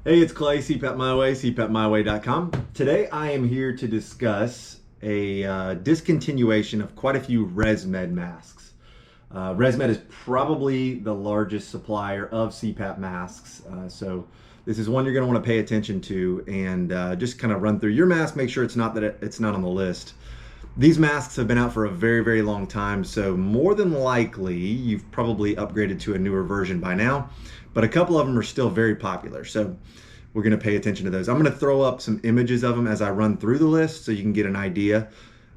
Hey, it's Clay, CPAP My Way, CPAPMyWay.com. Today I am here to discuss a discontinuation of quite a few ResMed masks. ResMed is probably the largest supplier of CPAP masks, so this is one you're going to want to pay attention to and just kind of run through your mask, make sure it's not on the list. These masks have been out for a very, very long time, so more than likely you've probably upgraded to a newer version by now, but a couple of them are still very popular, so we're going to pay attention to those. I'm going to throw up some images of them as I run through the list so you can get an idea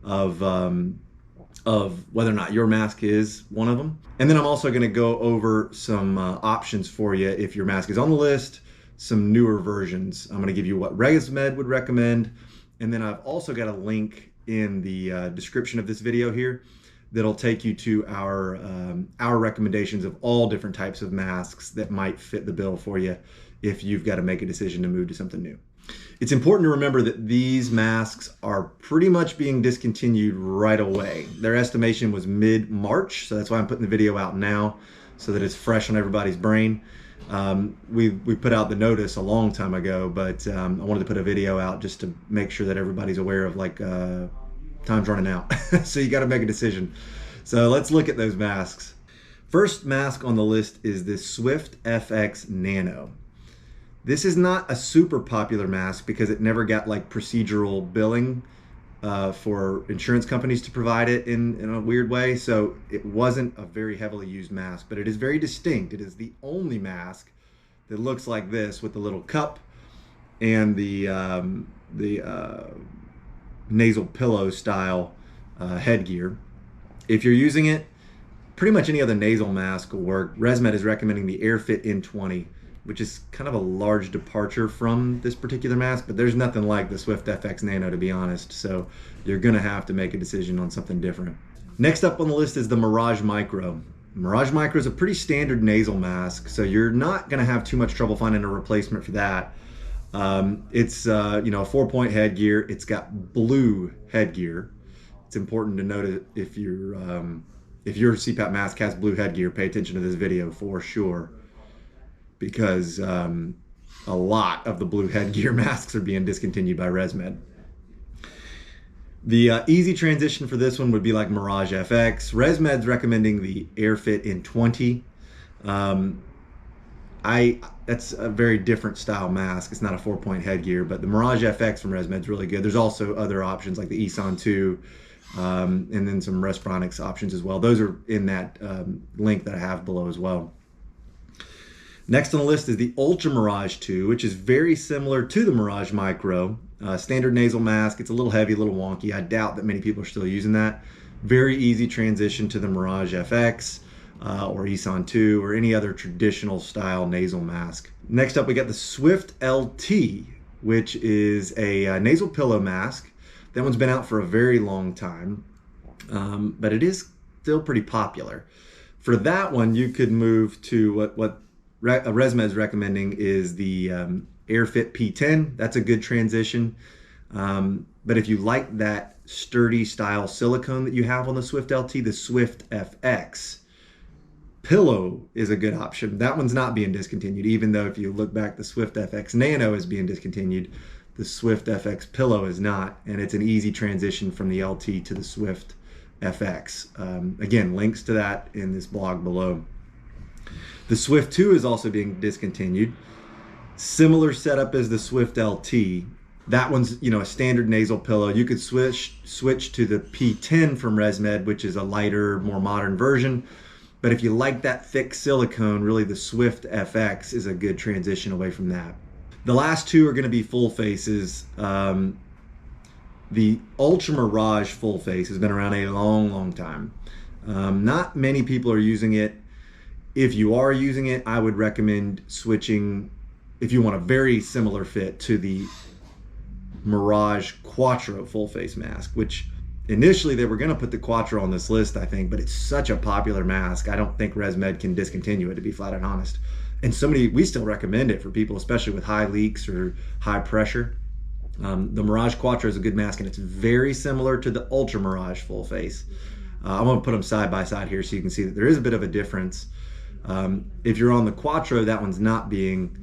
of whether or not your mask is one of them. And then I'm also going to go over some options for you if your mask is on the list, some newer versions. I'm going to give you what ResMed would recommend, and then I've also got a link in the description of this video here that'll take you to our recommendations of all different types of masks that might fit the bill for you if you've got to make a decision to move to something new. It's important to remember that these masks are pretty much being discontinued right away. Their estimation was mid-March, so that's why I'm putting the video out now so that it's fresh on everybody's brain. We put out the notice a long time ago, but I wanted to put a video out just to make sure that everybody's aware of time's running out. So you got to make a decision. So let's look at those masks. First mask on the list is this Swift FX Nano. This is not a super popular mask because it never got procedural billing for insurance companies to provide it in a weird way. So it wasn't a very heavily used mask, but it is very distinct. It is the only mask that looks like this with the little cup and the nasal pillow style headgear. If you're using it, pretty much any other nasal mask will work. ResMed is recommending the AirFit N20, which is kind of a large departure from this particular mask, but there's nothing like the Swift FX Nano, to be honest, so you're gonna have to make a decision on something different. Next up on the list is the Mirage Micro. Mirage Micro is a pretty standard nasal mask, so you're not gonna have too much trouble finding a replacement for that. It's a 4-point headgear. It's got blue headgear. It's important to note if your CPAP mask has blue headgear, pay attention to this video for sure, because a lot of the blue headgear masks are being discontinued by ResMed. The easy transition for this one would be like Mirage FX. ResMed's recommending the AirFit N20. That's a very different style mask. It's not a 4-point headgear, but the Mirage FX from ResMed's really good. There's also other options like the ESON 2, and then some Respironics options as well. Those are in that link that I have below as well. Next on the list is the Ultra Mirage 2, which is very similar to the Mirage Micro. Standard nasal mask. It's a little heavy, a little wonky. I doubt that many people are still using that. Very easy transition to the Mirage FX or ESON 2 or any other traditional style nasal mask. Next up, we got the Swift LT, which is a nasal pillow mask. That one's been out for a very long time, but it is still pretty popular. For that one, you could move to what ResMed's recommending is the AirFit P10. That's a good transition. But if you like that sturdy style silicone that you have on the Swift LT, the Swift FX pillow is a good option. That one's not being discontinued, even though if you look back, the Swift FX Nano is being discontinued. The Swift FX pillow is not, and it's an easy transition from the LT to the Swift FX. Again, links to that in this blog below. The Swift 2 is also being discontinued. Similar setup as the Swift LT. That one's a standard nasal pillow. You could switch to the P10 from ResMed, which is a lighter, more modern version. But if you like that thick silicone, really the Swift FX is a good transition away from that. The last two are going to be full faces. The Ultra Mirage full face has been around a long, long time. Not many people are using it. If you are using it, I would recommend switching, if you want a very similar fit, to the Mirage Quattro full face mask, which initially they were going to put the Quattro on this list, I think, but it's such a popular mask. I don't think ResMed can discontinue it, to be flat out honest. And we still recommend it for people, especially with high leaks or high pressure. The Mirage Quattro is a good mask, and it's very similar to the Ultra Mirage full face. I'm going to put them side by side here so you can see that there is a bit of a difference. If you're on the Quattro, that one's not being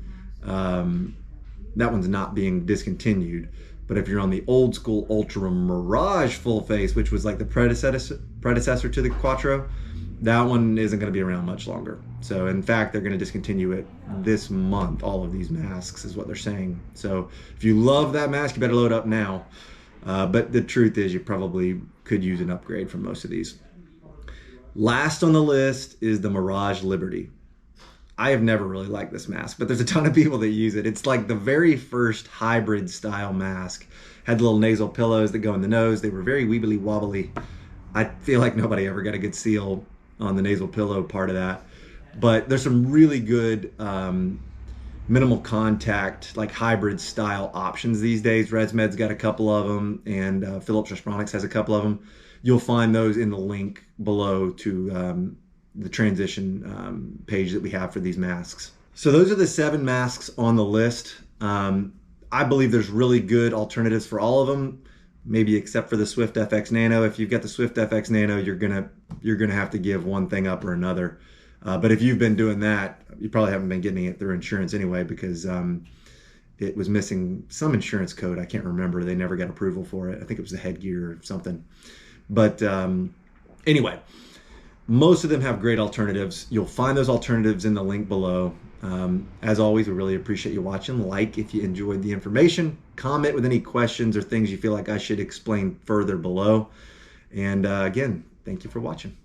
that one's not being discontinued. But if you're on the old school Ultra Mirage full face, which was like the predecessor to the Quattro, that one isn't going to be around much longer. So in fact, they're going to discontinue it this month. All of these masks is what they're saying. So if you love that mask, you better load up now. But the truth is you probably could use an upgrade from most of these. Last on the list is the Mirage Liberty. I have never really liked this mask, but there's a ton of people that use it. It's like the very first hybrid style mask. Had the little nasal pillows that go in the nose. They were very weebly wobbly. I feel like nobody ever got a good seal on the nasal pillow part of that. But there's some really good minimal contact, like hybrid style options these days. ResMed's got a couple of them, and Philips Respironics has a couple of them. You'll find those in the link below to the transition page that we have for these masks. So those are the 7 masks on the list. I believe there's really good alternatives for all of them, maybe except for the Swift FX Nano. If you've got the Swift FX Nano, you're gonna have to give one thing up or another. But if you've been doing that, you probably haven't been getting it through insurance anyway, because it was missing some insurance code. I can't remember. They never got approval for it. I think it was the headgear or something. But anyway, most of them have great alternatives. You'll find those alternatives in the link below. As always, we really appreciate you watching. Like if you enjoyed the information. Comment with any questions or things you feel like I should explain further below. And again, thank you for watching.